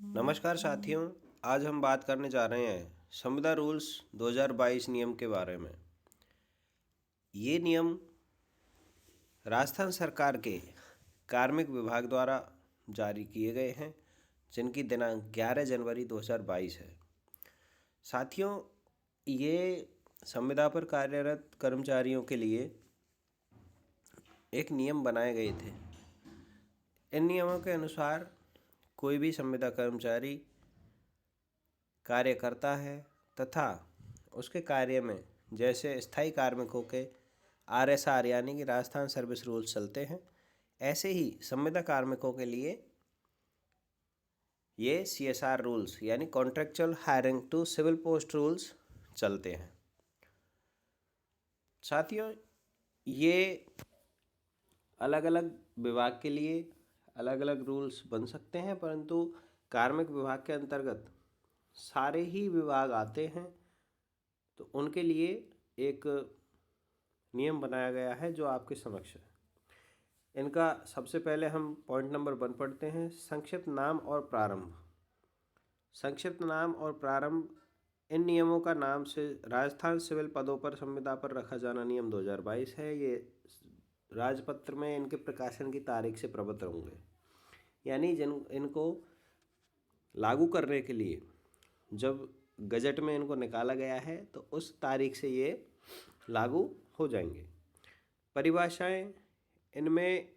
नमस्कार साथियों। आज हम बात करने जा रहे हैं संविदा रूल्स 2022 नियम के बारे में। ये नियम राजस्थान सरकार के कार्मिक विभाग द्वारा जारी किए गए हैं, जिनकी दिनांक 11 जनवरी 2022 है। साथियों, ये संविदा पर कार्यरत कर्मचारियों के लिए एक नियम बनाए गए थे। इन नियमों के अनुसार कोई भी संविदा कर्मचारी कार्य करता है तथा उसके कार्य में जैसे स्थायी कार्मिकों के आरएसआर यानी कि राजस्थान सर्विस रूल्स चलते हैं, ऐसे ही संविदा कार्मिकों के लिए ये सीएसआर रूल्स यानी contractual hiring to civil post rules चलते हैं। साथियों, ये अलग अलग विभाग के लिए अलग अलग रूल्स बन सकते हैं, परंतु कार्मिक विभाग के अंतर्गत सारे ही विभाग आते हैं, तो उनके लिए एक नियम बनाया गया है जो आपके समक्ष है। इनका सबसे पहले हम पॉइंट नंबर 1 पढ़ते हैं। संक्षिप्त नाम और प्रारंभ। संक्षिप्त नाम और प्रारंभ इन नियमों का नाम से राजस्थान सिविल पदों पर संविदा पर रखा जाना नियम 2022 है। ये राजपत्र में इनके प्रकाशन की तारीख से प्रबद्ध होंगे, यानी इनको लागू करने के लिए जब गजट में इनको निकाला गया है तो उस तारीख से ये लागू हो जाएंगे। परिभाषाएं, इनमें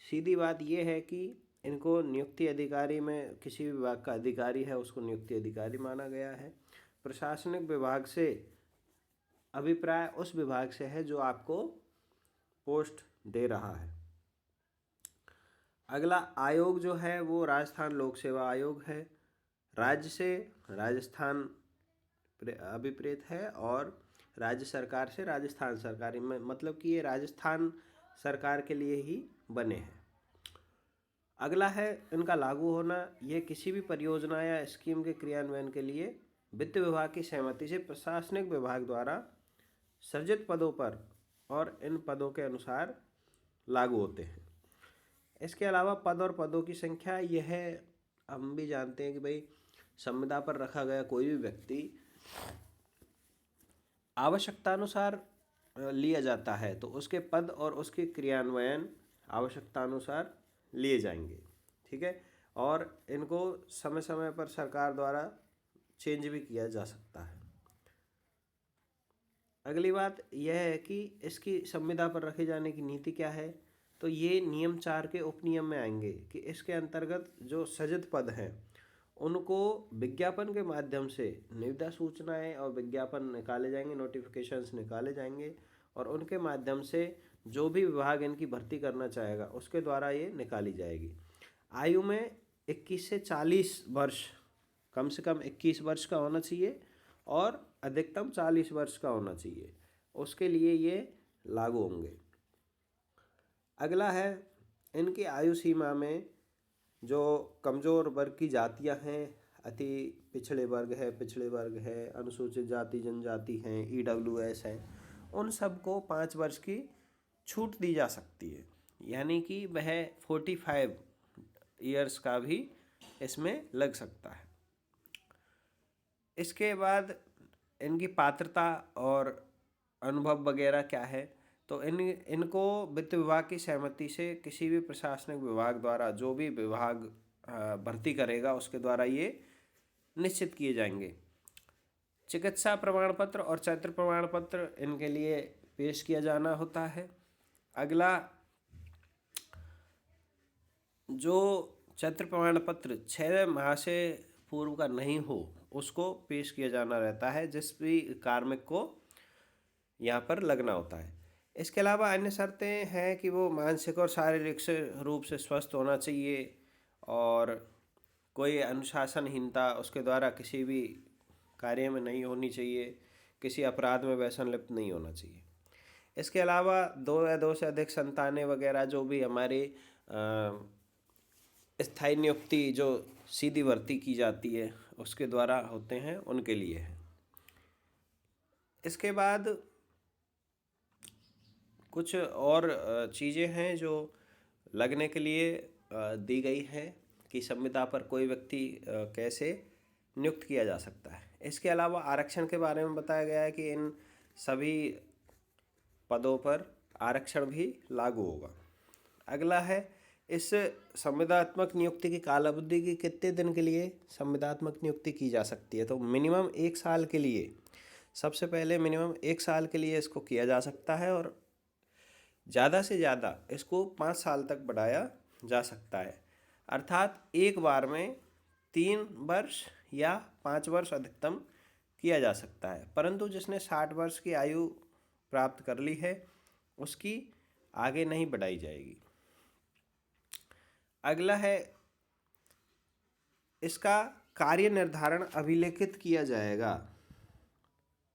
सीधी बात यह है कि इनको नियुक्ति अधिकारी में किसी भी विभाग का अधिकारी है उसको नियुक्ति अधिकारी माना गया है। प्रशासनिक विभाग से अभिप्राय उस विभाग से है जो आपको पोस्ट दे रहा है। अगला आयोग जो है वो राजस्थान लोक सेवा आयोग है। राज्य से राजस्थान अभिप्रेत है और राज्य सरकार से राजस्थान सरकार में, मतलब कि ये राजस्थान सरकार के लिए ही बने हैं। अगला है इनका लागू होना। ये किसी भी परियोजना या स्कीम के क्रियान्वयन के लिए वित्त विभाग की सहमति से प्रशासनिक विभाग द्वारा सृजित पदों पर और इन पदों के अनुसार लागू होते हैं। इसके अलावा पद और पदों की संख्या, यह हम भी जानते हैं कि भाई संविदा पर रखा गया कोई भी व्यक्ति आवश्यकतानुसार लिया जाता है तो उसके पद और उसके क्रियान्वयन आवश्यकतानुसार लिए जाएंगे। ठीक है, और इनको समय समय पर सरकार द्वारा चेंज भी किया जा सकता है। अगली बात यह है कि इसकी संविदा पर रखे जाने की नीति क्या है, तो ये नियम 4 के उपनियम में आएंगे कि इसके अंतर्गत जो सृजित पद हैं उनको विज्ञापन के माध्यम से निविदा सूचनाएं और विज्ञापन निकाले जाएंगे, नोटिफिकेशंस निकाले जाएंगे और उनके माध्यम से जो भी विभाग इनकी भर्ती करना चाहेगा उसके द्वारा ये निकाली जाएगी। आयु में 21 से 40 वर्ष, कम से कम 21 वर्ष का होना चाहिए और अधिकतम 40 वर्ष का होना चाहिए, उसके लिए ये लागू होंगे। अगला है इनकी आयु सीमा में जो कमज़ोर वर्ग की जातियां हैं, अति पिछड़े वर्ग है, अनुसूचित जाति जनजाति हैं, EWS हैं, उन सबको 5 वर्ष की छूट दी जा सकती है, यानी कि वह 45 ईयर्स का भी इसमें लग सकता है। इसके बाद इनकी पात्रता और अनुभव वगैरह क्या है, तो इनको वित्त विभाग की सहमति से किसी भी प्रशासनिक विभाग द्वारा जो भी विभाग भर्ती करेगा उसके द्वारा ये निश्चित किए जाएंगे। चिकित्सा प्रमाण पत्र और चरित्र प्रमाण पत्र इनके लिए पेश किया जाना होता है। अगला, जो चरित्र प्रमाण पत्र 6 माह से पूर्व का नहीं हो उसको पेश किया जाना रहता है, जिस भी कार्मिक को यहाँ पर लगना होता है। इसके अलावा अन्य शर्तें हैं कि वो मानसिक और शारीरिक से रूप से स्वस्थ होना चाहिए और कोई अनुशासनहीनता उसके द्वारा किसी भी कार्य में नहीं होनी चाहिए, किसी अपराध में वह संलिप्त नहीं होना चाहिए। इसके अलावा 2 या 2 से अधिक संतानें वगैरह जो भी हमारी स्थायी नियुक्ति जो सीधी भर्ती की जाती है उसके द्वारा होते हैं, उनके लिए है। इसके बाद कुछ और चीज़ें हैं जो लगने के लिए दी गई हैं कि संविदा पर कोई व्यक्ति कैसे नियुक्त किया जा सकता है। इसके अलावा आरक्षण के बारे में बताया गया है कि इन सभी पदों पर आरक्षण भी लागू होगा। अगला है, इस संविदात्मक नियुक्ति की कालावधि की कितने दिन के लिए संविदात्मक नियुक्ति की जा सकती है। तो मिनिमम 1 साल के लिए, सबसे पहले मिनिमम 1 साल के लिए इसको किया जा सकता है और ज़्यादा से ज़्यादा इसको 5 साल तक बढ़ाया जा सकता है। अर्थात एक बार में 3 वर्ष या 5 वर्ष अधिकतम किया जा सकता है, परंतु जिसने 60 वर्ष की आयु प्राप्त कर ली है उसकी आगे नहीं बढ़ाई जाएगी। अगला है, इसका कार्य निर्धारण अभिलेखित किया जाएगा,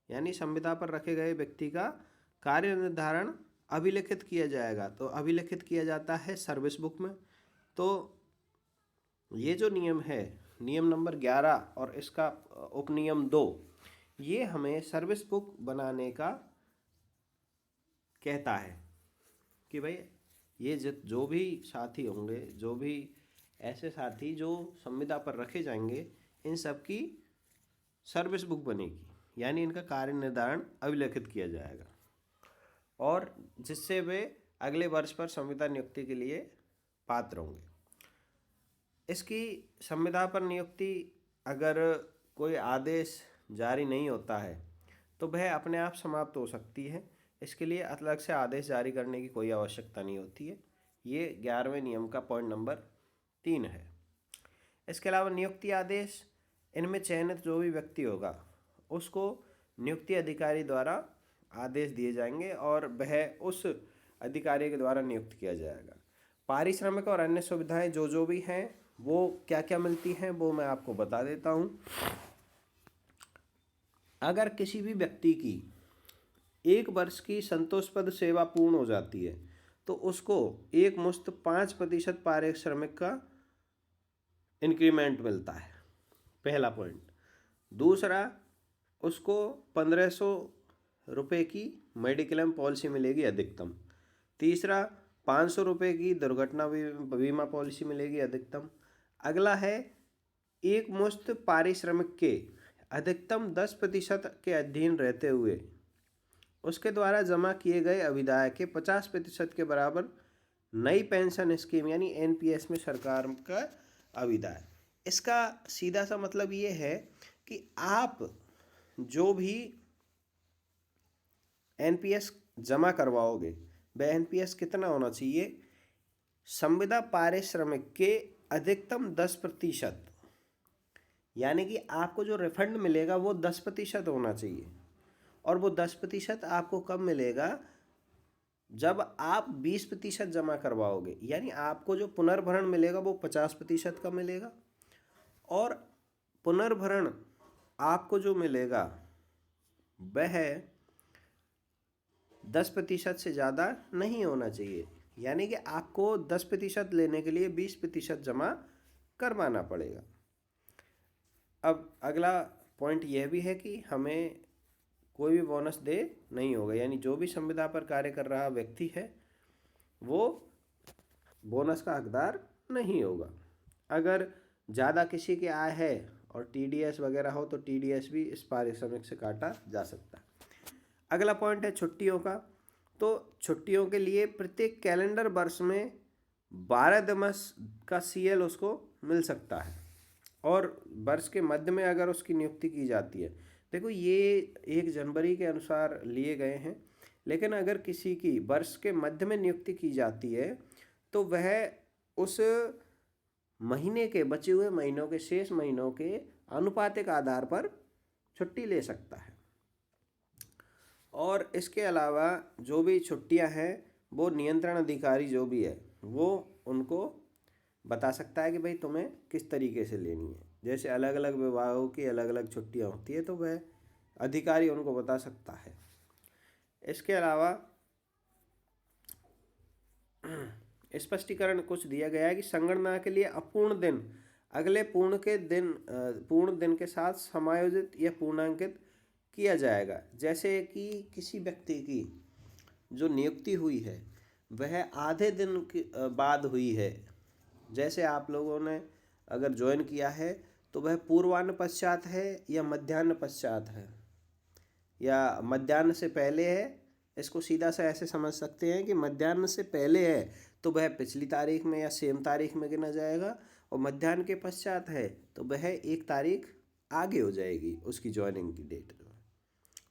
यानी संविदा पर रखे गए व्यक्ति का कार्य निर्धारण अभिलेखित किया जाएगा। तो अभिलेखित किया जाता है सर्विस बुक में। तो ये जो नियम है, नियम नंबर 11 और इसका उपनियम 2, ये हमें सर्विस बुक बनाने का कहता है कि भाई ये जो भी साथी होंगे, जो भी ऐसे साथी जो संविदा पर रखे जाएंगे, इन सब की सर्विस बुक बनेगी, यानी इनका कार्य निर्धारण अभिलेखित किया जाएगा और जिससे वे अगले वर्ष पर संविदा नियुक्ति के लिए पात्र होंगे। इसकी संविदा पर नियुक्ति अगर कोई आदेश जारी नहीं होता है तो वह अपने आप समाप्त हो सकती है। इसके लिए अलग से आदेश जारी करने की कोई आवश्यकता नहीं होती है। ये 11वें नियम का पॉइंट नंबर 3 है। इसके अलावा नियुक्ति आदेश, इनमें चयनित जो भी व्यक्ति होगा उसको नियुक्ति अधिकारी द्वारा आदेश दिए जाएंगे और वह उस अधिकारी के द्वारा नियुक्त किया जाएगा। पारिश्रमिक और अन्य सुविधाएं जो भी हैं वो क्या क्या मिलती हैं वो मैं आपको बता देता हूँ। अगर किसी भी व्यक्ति की 1 वर्ष की संतोषप्रद सेवा पूर्ण हो जाती है तो उसको एक मुश्त 5% पारिश्रमिक का इंक्रीमेंट मिलता है, पहला पॉइंट। दूसरा, उसको 1500 रुपये की मेडिक्लेम पॉलिसी मिलेगी अधिकतम। तीसरा, 500 रुपये की दुर्घटना बीमा पॉलिसी मिलेगी अधिकतम। अगला है, एक मुश्त पारिश्रमिक के अधिकतम 10% के अधीन रहते हुए उसके द्वारा जमा किए गए अभिदाय के 50% के बराबर नई पेंशन स्कीम यानी एनपीएस में सरकार का अभिदाय। इसका सीधा सा मतलब ये है कि आप जो भी एनपीएस जमा करवाओगे वह एनपीएस कितना होना चाहिए, संविदा पारिश्रमिक के अधिकतम 10%, यानी कि आपको जो रिफंड मिलेगा वो 10% होना चाहिए। और वो 10% आपको कब मिलेगा, जब आप 20% जमा करवाओगे, यानी आपको जो पुनर्भरण मिलेगा वो 50% का मिलेगा और पुनर्भरण आपको जो मिलेगा वह 10% से ज़्यादा नहीं होना चाहिए, यानी कि आपको 10% लेने के लिए 20% जमा करवाना पड़ेगा। अब अगला पॉइंट यह भी है कि हमें कोई भी बोनस दे नहीं होगा, यानी जो भी संविदा पर कार्य कर रहा व्यक्ति है वो बोनस का हकदार नहीं होगा। अगर ज़्यादा किसी की आय है और टीडीएस वगैरह हो तो टीडीएस भी इस पारिश्रमिक से काटा जा सकता है। अगला पॉइंट है छुट्टियों का। तो छुट्टियों के लिए प्रत्येक कैलेंडर वर्ष में 12 दिवस का सीएल उसको मिल सकता है और वर्ष के मध्य में अगर उसकी नियुक्ति की जाती है, देखो ये 1 जनवरी के अनुसार लिए गए हैं, लेकिन अगर किसी की वर्ष के मध्य में नियुक्ति की जाती है तो वह उस महीने के बचे हुए महीनों के शेष महीनों के अनुपातिक आधार पर छुट्टी ले सकता है। और इसके अलावा जो भी छुट्टियां हैं वो नियंत्रण अधिकारी जो भी है वो उनको बता सकता है कि भाई तुम्हें किस तरीके से लेनी है। जैसे अलग अलग विभागों की अलग अलग छुट्टियां होती है तो वह अधिकारी उनको बता सकता है। इसके अलावा स्पष्टीकरण कुछ दिया गया है कि संगणना के लिए अपूर्ण दिन अगले पूर्ण दिन के साथ समायोजित या पूर्णांकित किया जाएगा। जैसे कि किसी व्यक्ति की जो नियुक्ति हुई है वह आधे दिन के बाद हुई है, जैसे आप लोगों ने अगर ज्वाइन किया है तो वह पूर्वाह्न पश्चात है या मध्याह्न पश्चात है या मध्याह्न से पहले है। इसको सीधा सा ऐसे समझ सकते हैं कि मध्याह्न से पहले है तो वह पिछली तारीख में या सेम तारीख में गिना जाएगा, और मध्याह्न के पश्चात है तो वह एक तारीख आगे हो जाएगी उसकी ज्वाइनिंग की डेट।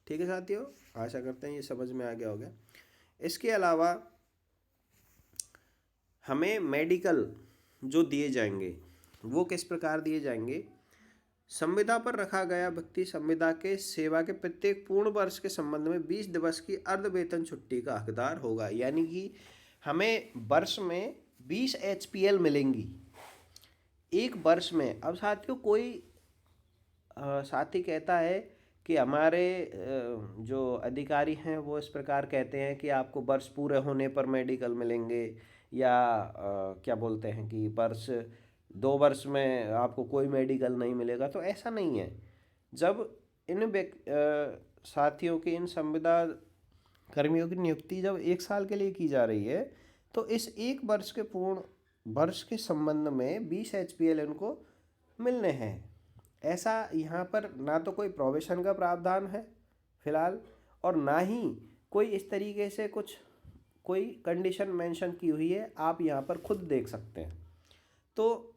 ठीक है साथियों, आशा करते हैं ये समझ में आ गया होगा। इसके अलावा हमें मेडिकल जो दिए जाएंगे वो किस प्रकार दिए जाएंगे। संविदा पर रखा गया व्यक्ति संविदा के सेवा के प्रत्येक पूर्ण वर्ष के संबंध में 20 दिवस की अर्ध वेतन छुट्टी का हकदार होगा। यानी कि हमें वर्ष में 20 HPL मिलेंगी एक वर्ष में। अब साथियों कोई साथी कहता है कि हमारे जो अधिकारी हैं वो इस प्रकार कहते हैं कि आपको वर्ष पूरे होने पर मेडिकल मिलेंगे, या क्या बोलते हैं कि वर्ष 2 वर्ष में आपको कोई मेडिकल नहीं मिलेगा। तो ऐसा नहीं है। जब इन साथियों की, इन संविदा कर्मियों की नियुक्ति जब 1 साल के लिए की जा रही है तो इस 1 वर्ष के पूर्ण वर्ष के संबंध में 20 HPL इनको मिलने हैं। ऐसा यहाँ पर ना तो कोई प्रोविशन का प्रावधान है फिलहाल, और ना ही कोई इस तरीके से कुछ कोई कंडीशन मेंशन की हुई है। आप यहाँ पर खुद देख सकते हैं। तो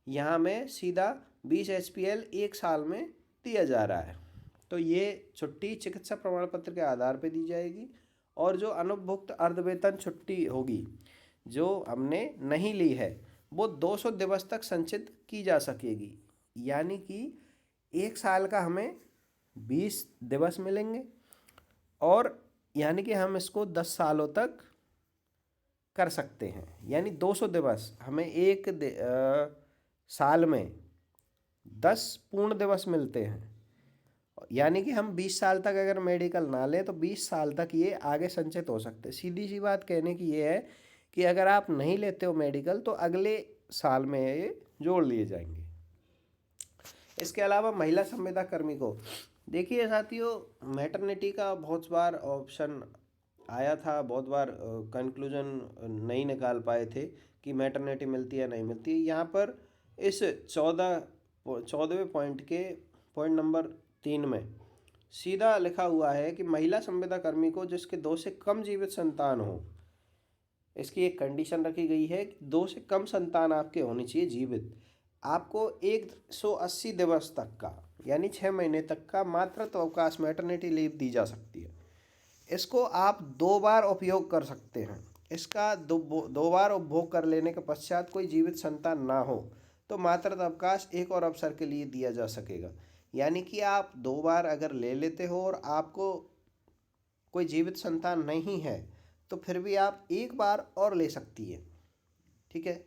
यहाँ में सीधा 20 HPL 1 साल में दिया जा रहा है। तो ये छुट्टी चिकित्सा प्रमाण पत्र के आधार पर दी जाएगी, और जो अनुपभुक्त अर्धवेतन छुट्टी होगी जो हमने नहीं ली है वो 200 दिवस तक संचित की जा सकेगी। यानी कि 1 साल का हमें 20 दिवस मिलेंगे, और यानी कि हम इसको 10 सालों तक कर सकते हैं। यानी 200 दिवस हमें एक साल में 10 पूर्ण दिवस मिलते हैं। यानी कि हम 20 साल तक अगर मेडिकल ना लें तो 20 साल तक ये आगे संचित हो सकते हैं। सीधी सी बात कहने की ये है कि अगर आप नहीं लेते हो मेडिकल तो अगले साल में ये जोड़ लिए जाएंगे। इसके अलावा महिला संविदा कर्मी को, देखिए साथियों, मैटरनिटी का बहुत बार ऑप्शन आया था, बहुत बार कंक्लूजन नहीं निकाल पाए थे कि मैटरनिटी मिलती है नहीं मिलती है। यहाँ पर इस 14वें पॉइंट के पॉइंट नंबर 3 में सीधा लिखा हुआ है कि महिला संविदा कर्मी को जिसके 2 से कम जीवित संतान हो, इसकी एक कंडीशन रखी गई है कि 2 से कम संतान आपके होनी चाहिए जीवित। आपको 180 दिवस तक का यानी 6 महीने तक का मातृत्व अवकाश मैटरनिटी लीव दी जा सकती है। इसको आप 2 बार उपयोग कर सकते हैं। इसका दो बार उपभोग कर लेने के पश्चात कोई जीवित संतान ना हो तो मातृत्व अवकाश एक और अवसर के लिए दिया जा सकेगा। यानी कि आप 2 बार अगर ले लेते हो और आपको कोई जीवित संतान नहीं है तो फिर भी आप 1 बार और ले सकती है। ठीक है।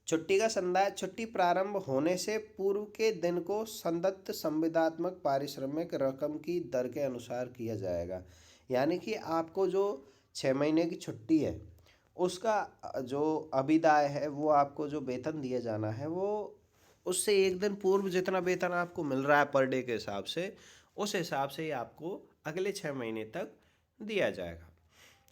छुट्टी का संदाय छुट्टी प्रारंभ होने से पूर्व के दिन को संदत्त संविदात्मक पारिश्रमिक रकम की दर के अनुसार किया जाएगा। यानी कि आपको जो 6 महीने की छुट्टी है उसका जो अभिदाय है वो आपको जो वेतन दिया जाना है वो उससे 1 दिन पूर्व जितना वेतन आपको मिल रहा है पर डे के हिसाब से, उस हिसाब से ही आपको अगले 6 महीने तक दिया जाएगा।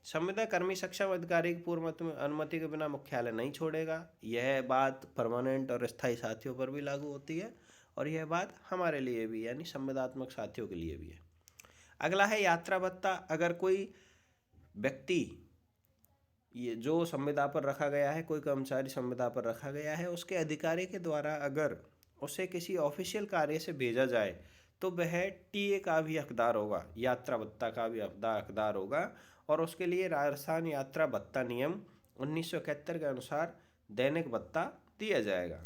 संविदा कर्मी सक्षम अधिकारी की पूर्व अनुमति के बिना मुख्यालय नहीं छोड़ेगा। यह बात परमानेंट और स्थायी साथियों पर भी लागू होती है, और यह बात हमारे लिए भी यानी संविदात्मक साथियों के लिए भी है। अगला है यात्रा भत्ता। अगर कोई व्यक्ति ये जो संविदा पर रखा गया है, कोई कर्मचारी संविदा पर रखा गया है, उसके अधिकारी के द्वारा अगर उसे किसी ऑफिशियल कार्य से भेजा जाए तो वह टीए का भी हकदार होगा, यात्रा भत्ता का भी हकदार होगा, और उसके लिए राजस्थान यात्रा भत्ता नियम 1971 के अनुसार दैनिक भत्ता दिया जाएगा।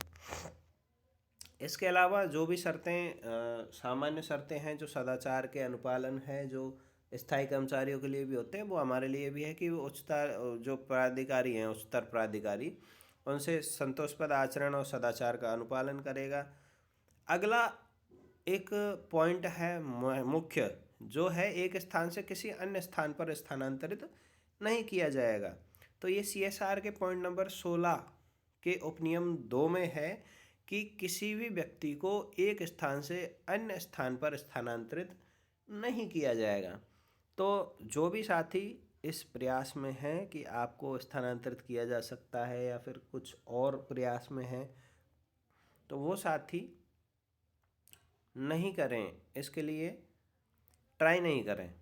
इसके अलावा जो भी शर्तें सामान्य शर्तें हैं जो सदाचार के अनुपालन है, जो स्थायी कर्मचारियों के लिए भी होते हैं, वो हमारे लिए भी है कि वो उच्चतर जो प्राधिकारी हैं, उच्चतर प्राधिकारी, उनसे संतोषप्रद आचरण और सदाचार का अनुपालन करेगा। अगला एक पॉइंट है मुख्य, जो है एक स्थान से किसी अन्य स्थान पर स्थानांतरित नहीं किया जाएगा। तो ये CSR के पॉइंट नंबर 16 के उपनियम 2 में है कि किसी भी व्यक्ति को एक स्थान से अन्य स्थान पर स्थानांतरित नहीं किया जाएगा। तो जो भी साथी इस प्रयास में हैं कि आपको स्थानांतरित किया जा सकता है या फिर कुछ और प्रयास में हैं, तो वो साथी नहीं करें, इसके लिए ट्राई नहीं करें,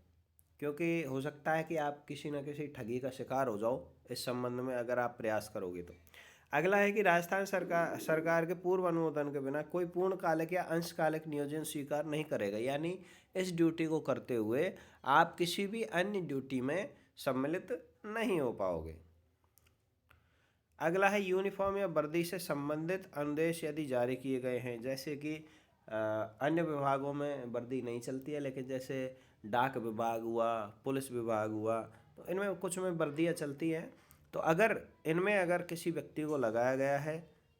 क्योंकि हो सकता है कि आप किसी न किसी ठगी का शिकार हो जाओ इस संबंध में अगर आप प्रयास करोगे तो। अगला है कि राजस्थान सरकार के पूर्व अनुमोदन के बिना कोई पूर्णकालिक या अंशकालिक नियोजन स्वीकार नहीं करेगा। यानी इस ड्यूटी को करते हुए आप किसी भी अन्य ड्यूटी में सम्मिलित नहीं हो पाओगे। अगला है यूनिफॉर्म या वर्दी से संबंधित अनुदेश यदि जारी किए गए हैं, जैसे कि अन्य विभागों में वर्दी नहीं चलती है, लेकिन जैसे डाक विभाग हुआ, पुलिस विभाग हुआ, तो इनमें कुछ में वर्दियाँ चलती हैं। तो अगर किसी व्यक्ति को लगाया गया है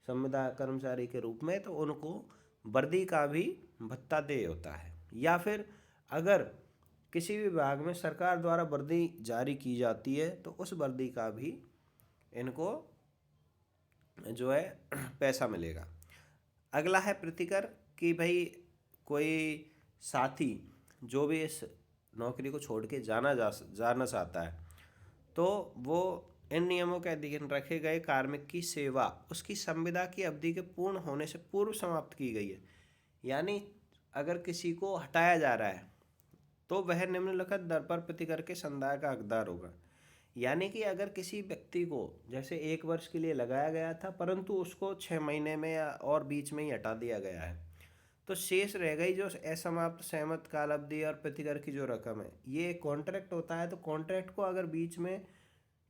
संविदा कर्मचारी के रूप में, तो उनको वर्दी का भी भत्ता देय होता है। या फिर अगर किसी भी विभाग में सरकार द्वारा वर्दी जारी की जाती है, तो उस वर्दी का भी इनको जो है पैसा मिलेगा। अगला है प्रतिकर, कि भाई कोई साथी जो भी इस नौकरी को छोड़ के जाना चाहता है, तो वो इन नियमों के अधीन रखे गए कार्मिक की सेवा उसकी संविदा की अवधि के पूर्ण होने से पूर्व समाप्त की गई है। यानी अगर किसी को हटाया जा रहा है तो वह निम्नलिखित दर पर प्रतिकर के संदाय का हकदार होगा। यानी कि अगर किसी व्यक्ति को जैसे 1 वर्ष के लिए लगाया गया था, परंतु उसको 6 महीने में या और बीच में ही हटा दिया गया है, तो शेष रह गई जो असमाप्त सहमत काल अवधि और प्रतिकर की जो रकम है। ये कॉन्ट्रैक्ट होता है, तो कॉन्ट्रैक्ट को अगर बीच में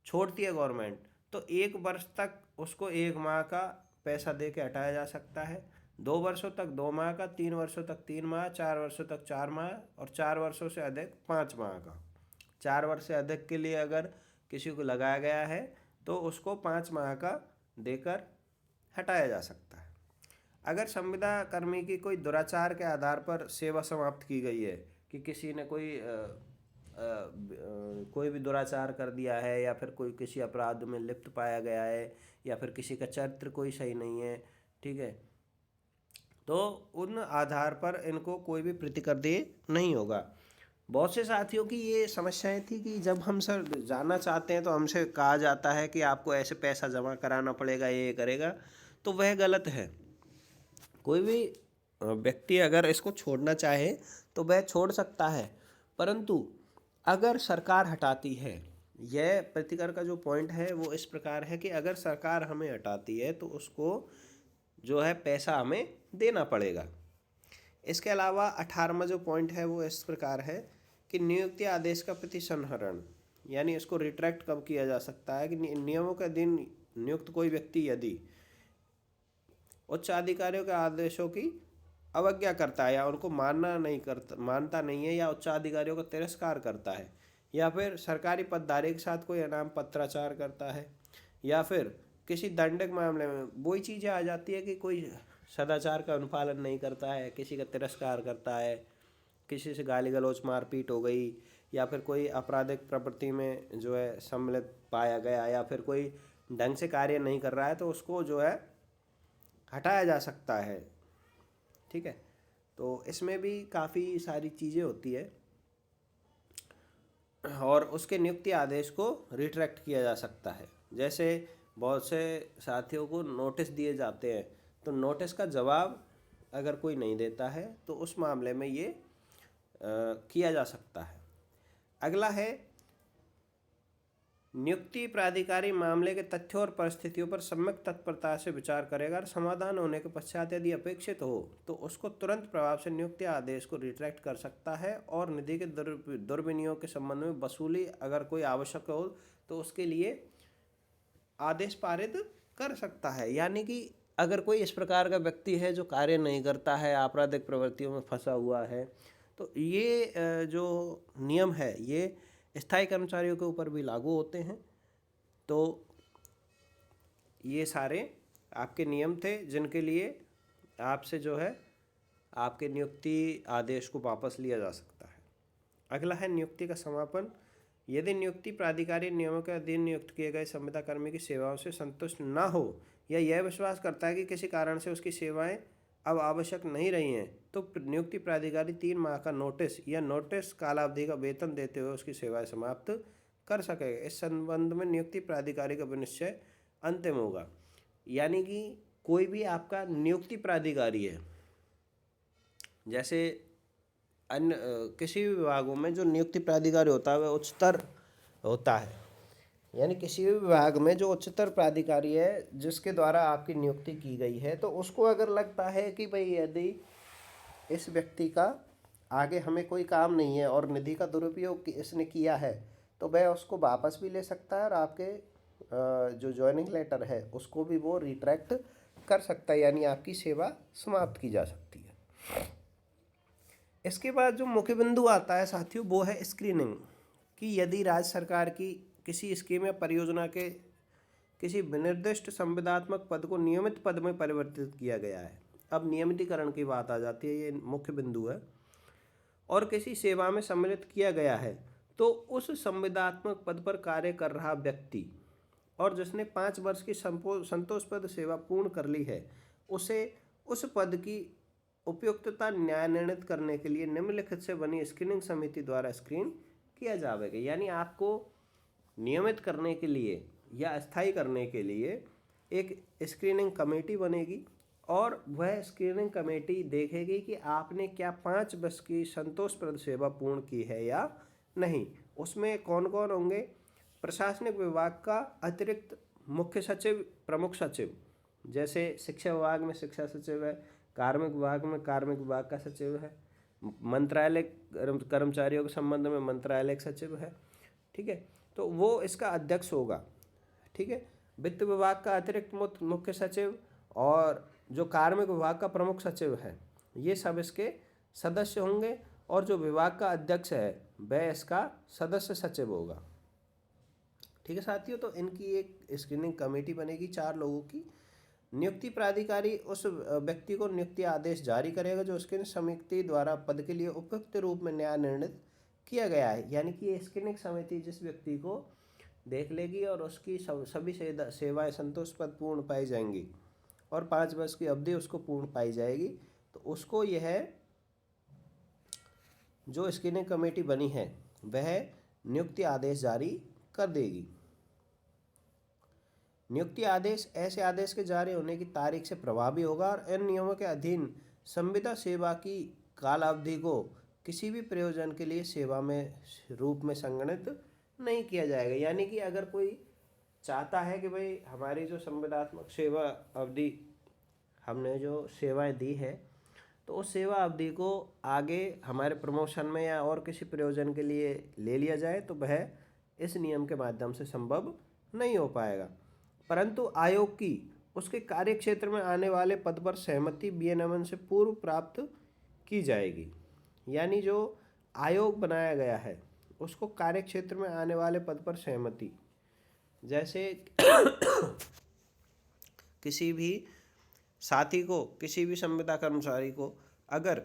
छोड़ती है गवर्नमेंट, तो 1 वर्ष तक उसको 1 माह का पैसा दे के हटाया जा सकता है, 2 वर्षों तक 2 माह का, 3 वर्षों तक 3 माह, 4 वर्षों तक 4 माह, और 4 वर्षों से अधिक 5 माह का। 4 वर्ष से अधिक के लिए अगर किसी को लगाया गया है तो उसको 5 माह का देकर हटाया जा सकता है। अगर संविदा कर्मी की कोई दुराचार के आधार पर सेवा समाप्त की गई है, कि किसी ने कोई भी दुराचार कर दिया है, या फिर कोई किसी अपराध में लिप्त पाया गया है, या फिर किसी का चरित्र कोई सही नहीं है, ठीक है, तो उन आधार पर इनको कोई भी प्रतिकर देय नहीं होगा। बहुत से साथियों की ये समस्याएं थी कि जब हम सर जाना चाहते हैं तो हमसे कहा जाता है कि आपको ऐसे पैसा जमा कराना पड़ेगा, ये करेगा, तो वह गलत है। कोई भी व्यक्ति अगर इसको छोड़ना चाहे तो वह छोड़ सकता है, परंतु अगर सरकार हटाती है, यह प्रतिकर का जो पॉइंट है वो इस प्रकार है कि अगर सरकार हमें हटाती है तो उसको जो है पैसा हमें देना पड़ेगा। इसके अलावा 18वां जो पॉइंट है वो इस प्रकार है कि नियुक्ति आदेश का प्रतिसंहरण, यानी इसको रिट्रैक्ट कब किया जा सकता है कि नियमों के अधीन नियुक्त कोई व्यक्ति यदि उच्च अधिकारियों के आदेशों की अवज्ञा करता है, या उनको मानता नहीं है, या उच्च अधिकारियों का तिरस्कार करता है, या फिर सरकारी पदधारी के साथ कोई अनाम पत्राचार करता है, या फिर किसी दंडक मामले में वही चीज़ें आ जाती है कि कोई सदाचार का अनुपालन नहीं करता है, किसी का तिरस्कार करता है, किसी से गाली गलौज मारपीट हो गई, या फिर कोई आपराधिक प्रवृत्ति में जो है सम्मिलित पाया गया, या फिर कोई ढंग से कार्य नहीं कर रहा है, तो उसको जो है हटाया जा सकता है। ठीक है, तो इसमें भी काफ़ी सारी चीज़ें होती है, और उसके नियुक्ति आदेश को रिट्रैक्ट किया जा सकता है। जैसे बहुत से साथियों को नोटिस दिए जाते हैं, तो नोटिस का जवाब अगर कोई नहीं देता है तो उस मामले में ये किया जा सकता है। अगला है नियुक्ति प्राधिकारी मामले के तथ्यों और परिस्थितियों पर सम्यक तत्परता से विचार करेगा, और समाधान होने के पश्चात यदि अपेक्षित हो तो उसको तुरंत प्रभाव से नियुक्ति आदेश को रिट्रैक्ट कर सकता है, और निधि के दुर्विनियोग के संबंध में वसूली अगर कोई आवश्यक हो तो उसके लिए आदेश पारित कर सकता है। यानी कि अगर कोई इस प्रकार का व्यक्ति है जो कार्य नहीं करता है, आपराधिक प्रवृत्तियों में फंसा हुआ है, तो ये जो नियम है ये स्थायी कर्मचारियों के ऊपर भी लागू होते हैं। तो ये सारे आपके नियम थे जिनके लिए आपसे जो है आपके नियुक्ति आदेश को वापस लिया जा सकता है। अगला है नियुक्ति का समापन। यदि नियुक्ति प्राधिकारी नियमों के अधीन नियुक्त किए गए संविदा कर्मी की सेवाओं से संतुष्ट न हो, या यह विश्वास करता है कि किसी कारण से उसकी सेवाएं अब आवश्यक नहीं रही हैं, तो नियुक्ति प्राधिकारी 3 माह का नोटिस या नोटिस कालावधि का वेतन देते हुए उसकी सेवाएं समाप्त कर सकेगा। इस संबंध में नियुक्ति प्राधिकारी का विनिश्चय अंतिम होगा। यानी कि कोई भी आपका नियुक्ति प्राधिकारी है, जैसे अन्य किसी भी विभागों में जो नियुक्ति प्राधिकारी होता है वह उच्चतर होता है, यानी किसी भी विभाग में जो उच्चतर प्राधिकारी है जिसके द्वारा आपकी नियुक्ति की गई है, तो उसको अगर लगता है कि भाई यदि इस व्यक्ति का आगे हमें कोई काम नहीं है और निधि का दुरुपयोग इसने किया है, तो वह उसको वापस भी ले सकता है और आपके जो ज्वाइनिंग लेटर है उसको भी वो रिट्रैक्ट कर सकता है, यानी आपकी सेवा समाप्त की जा सकती है। इसके बाद जो मुख्य बिंदु आता है साथियों, वो है स्क्रीनिंग, कि यदि राज्य सरकार की किसी स्कीम या परियोजना के किसी विनिर्दिष्ट संविदात्मक पद को नियमित पद में परिवर्तित किया गया है, अब नियमितीकरण की बात आ जाती है, ये मुख्य बिंदु है, और किसी सेवा में सम्मिलित किया गया है, तो उस संविदात्मक पद पर कार्य कर रहा व्यक्ति और जिसने 5 वर्ष की संतोषप्रद सेवा पूर्ण कर ली है, उसे उस पद की उपयुक्तता न्याय निर्णित करने के लिए निम्नलिखित से बनी स्क्रीनिंग समिति द्वारा स्क्रीन किया जाएगा। यानी आपको नियमित करने के लिए या अस्थायी करने के लिए एक स्क्रीनिंग कमेटी बनेगी और वह स्क्रीनिंग कमेटी देखेगी कि आपने क्या 5 वर्ष की संतोषप्रद सेवा पूर्ण की है या नहीं। उसमें कौन कौन होंगे? प्रशासनिक विभाग का अतिरिक्त मुख्य सचिव, प्रमुख सचिव, जैसे शिक्षा विभाग में शिक्षा सचिव है, कार्मिक विभाग में कार्मिक विभाग का सचिव है, मंत्रालय कर्मचारियों के संबंध में मंत्रालय सचिव है, ठीक है, तो वो इसका अध्यक्ष होगा, ठीक है। वित्त विभाग का अतिरिक्त मुख्य सचिव और जो कार्मिक विभाग का प्रमुख सचिव है, ये सब इसके सदस्य होंगे और जो विभाग का अध्यक्ष है वह इसका सदस्य सचिव होगा, ठीक है साथियों। तो इनकी एक स्क्रीनिंग कमेटी बनेगी 4 लोगों की। नियुक्ति प्राधिकारी उस व्यक्ति को नियुक्ति आदेश जारी करेगा जो स्क्रीनिंग समिति द्वारा पद के लिए उपयुक्त रूप में न्याय निर्णित किया गया है, यानी कि ये स्क्रीनिंग समिति जिस व्यक्ति को देख लेगी और उसकी सभी सेवाएं संतोषप्रद पूर्ण पाई जाएंगी और 5 वर्ष की अवधि उसको पूर्ण पाई जाएगी, तो उसको यह जो स्क्रीनिंग कमेटी बनी है वह नियुक्ति आदेश जारी कर देगी। नियुक्ति आदेश ऐसे आदेश के जारी होने की तारीख से प्रभावी होगा और इन नियमों के अधीन संविदा सेवा की कालावधि को किसी भी प्रयोजन के लिए सेवा में रूप में संगणित नहीं किया जाएगा। यानी कि अगर कोई चाहता है कि भाई हमारी जो संविदात्मक सेवा अवधि हमने जो सेवाएं दी है, तो उस सेवा अवधि को आगे हमारे प्रमोशन में या और किसी प्रयोजन के लिए ले लिया जाए, तो वह इस नियम के माध्यम से संभव नहीं हो पाएगा। परंतु आयोग की उसके कार्य क्षेत्र में आने वाले पद पर सहमति विनियमन से पूर्व प्राप्त की जाएगी। यानी जो आयोग बनाया गया है उसको कार्य क्षेत्र में आने वाले पद पर सहमति, जैसे किसी भी साथी को, किसी भी संविदा कर्मचारी को अगर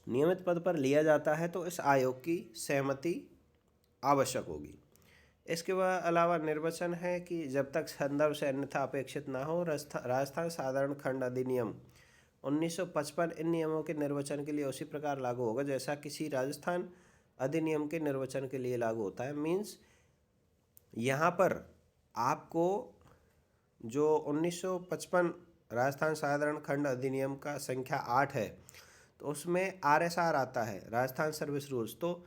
नियमित पद पर लिया जाता है तो इस आयोग की सहमति आवश्यक होगी। इसके अलावा निर्वचन है कि जब तक संदर्भ से अन्यथा अपेक्षित ना हो, राजस्थान साधारण खंड अधिनियम 1955 इन नियमों के निर्वचन के लिए उसी प्रकार लागू होगा जैसा किसी राजस्थान अधिनियम के निर्वचन के लिए लागू होता है। मीन्स यहाँ पर आपको जो 1955 राजस्थान साधारण खंड अधिनियम का संख्या 8 है, तो उसमें RSR आता है, राजस्थान सर्विस रूल्स। तो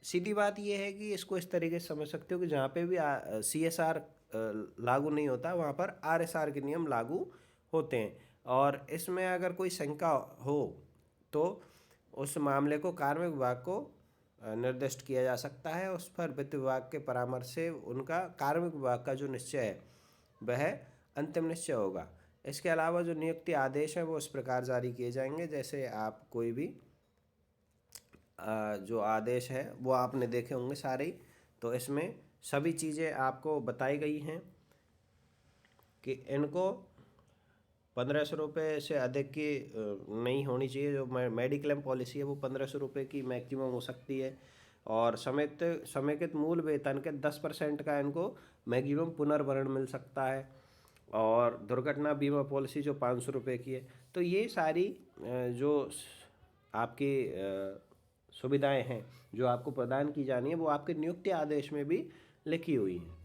सीधी बात यह है कि इसको इस तरीके से समझ सकते हो कि जहाँ पे भी CSR लागू नहीं होता वहाँ पर RSR के नियम लागू होते हैं, और इसमें अगर कोई शंका हो तो उस मामले को कार्मिक विभाग को निर्दिष्ट किया जा सकता है। उस पर वित्त विभाग के परामर्श से उनका कार्मिक विभाग का जो निश्चय है वह अंतिम निश्चय होगा। इसके अलावा जो नियुक्ति आदेश हैं वो इस प्रकार जारी किए जाएंगे, जैसे आप कोई भी जो आदेश है वो आपने देखे होंगे सारे, तो इसमें सभी चीज़ें आपको बताई गई हैं कि इनको 1500 रुपये से अधिक की नहीं होनी चाहिए। जो मेडिक्लेम पॉलिसी है वो 1500 रुपये की मैक्सिमम हो सकती है, और समेकित मूल वेतन के 10% का इनको मैक्सिमम पुनर्भरण मिल सकता है, और दुर्घटना बीमा पॉलिसी जो 500 रुपये की है। तो ये सारी जो आपकी सुविधाएं हैं जो आपको प्रदान की जानी है वो आपके नियुक्ति आदेश में भी लिखी हुई हैं।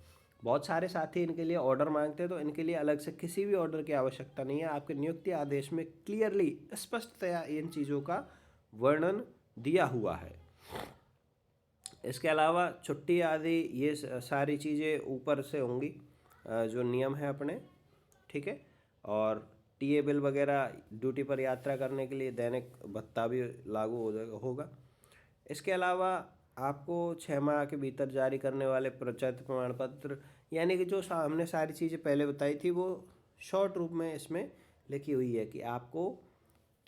बहुत सारे साथी इनके लिए ऑर्डर मांगते हैं, तो इनके लिए अलग से किसी भी ऑर्डर की आवश्यकता नहीं है। आपके नियुक्ति आदेश में क्लियरली स्पष्टतया इन चीज़ों का वर्णन दिया हुआ है। इसके अलावा छुट्टी आदि ये सारी चीज़ें ऊपर से होंगी, जो नियम है अपने, ठीक है। और टीए बिल वगैरह, ड्यूटी पर यात्रा करने के लिए दैनिक भत्ता भी लागू होगा। इसके अलावा आपको 6 माह के भीतर जारी करने वाले प्रचित प्रमाण पत्र, यानी कि जो हमने सारी चीज़ें पहले बताई थी वो शॉर्ट रूप में इसमें लिखी हुई है कि आपको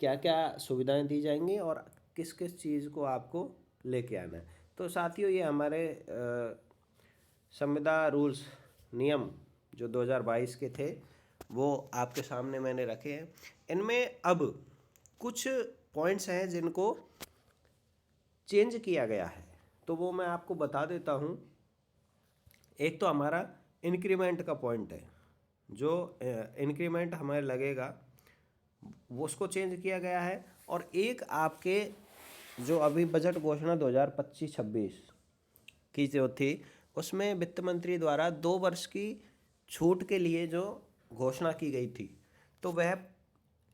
क्या क्या सुविधाएं दी जाएंगी और किस किस चीज़ को आपको लेके आना है। तो साथियों, ये हमारे संविदा रूल्स नियम जो 2022 के थे वो आपके सामने मैंने रखे हैं। इनमें अब कुछ पॉइंट्स हैं जिनको चेंज किया गया है, तो वो मैं आपको बता देता हूँ। एक तो हमारा इंक्रीमेंट का पॉइंट है, जो इंक्रीमेंट हमें लगेगा वो उसको चेंज किया गया है। और एक आपके जो अभी बजट घोषणा 2025-26 की जो थी, उसमें वित्त मंत्री द्वारा 2 वर्ष की छूट के लिए जो घोषणा की गई थी, तो वह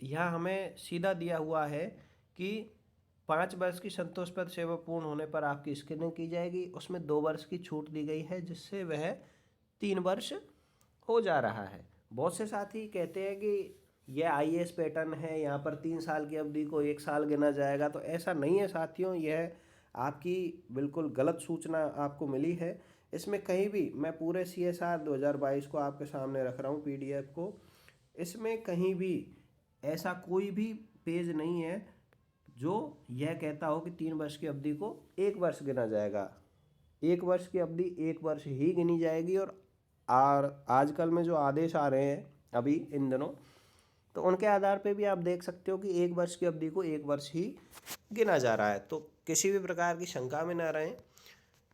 यहाँ हमें सीधा दिया हुआ है कि 5 वर्ष की संतोषप्रद सेवा पूर्ण होने पर आपकी स्क्रीनिंग की जाएगी। उसमें 2 वर्ष की छूट दी गई है, जिससे वह 3 वर्ष हो जा रहा है। बहुत से साथी कहते हैं कि यह आईएएस पैटर्न है, यहाँ पर 3 साल की अवधि को 1 साल गिना जाएगा, तो ऐसा नहीं है साथियों। यह आपकी बिल्कुल गलत सूचना आपको मिली है। इसमें कहीं भी, मैं पूरे CSR 2022 को आपके सामने रख रहा हूँ PDF को, इसमें कहीं भी ऐसा कोई भी पेज नहीं है जो यह कहता हो कि 3 वर्ष की अवधि को 1 वर्ष गिना जाएगा। 1 वर्ष की अवधि 1 वर्ष ही गिनी जाएगी। और आजकल में जो आदेश आ रहे हैं अभी इन दिनों, तो उनके आधार पे भी आप देख सकते हो कि 1 वर्ष की अवधि को 1 वर्ष ही गिना जा रहा है। तो किसी भी प्रकार की शंका में ना रहें,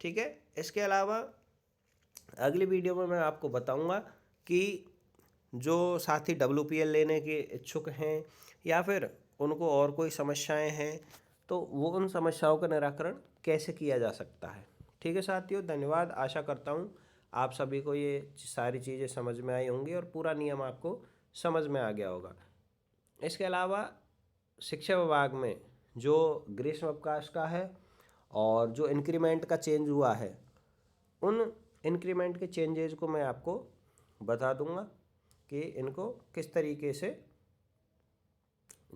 ठीक है। इसके अलावा अगली वीडियो में मैं आपको बताऊंगा कि जो साथी WPL लेने के इच्छुक हैं या फिर उनको और कोई समस्याएं हैं, तो वो उन समस्याओं का निराकरण कैसे किया जा सकता है। ठीक है साथियों, धन्यवाद। आशा करता हूँ आप सभी को ये सारी चीज़ें समझ में आई होंगी और पूरा नियम आपको समझ में आ गया होगा। इसके अलावा शिक्षा विभाग में जो ग्रीष्म अवकाश का है और जो इंक्रीमेंट का चेंज हुआ है, उन इंक्रीमेंट के चेंजेस को मैं आपको बता दूंगा कि इनको किस तरीके से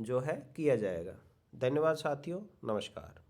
जो है किया जाएगा। धन्यवाद साथियों, नमस्कार।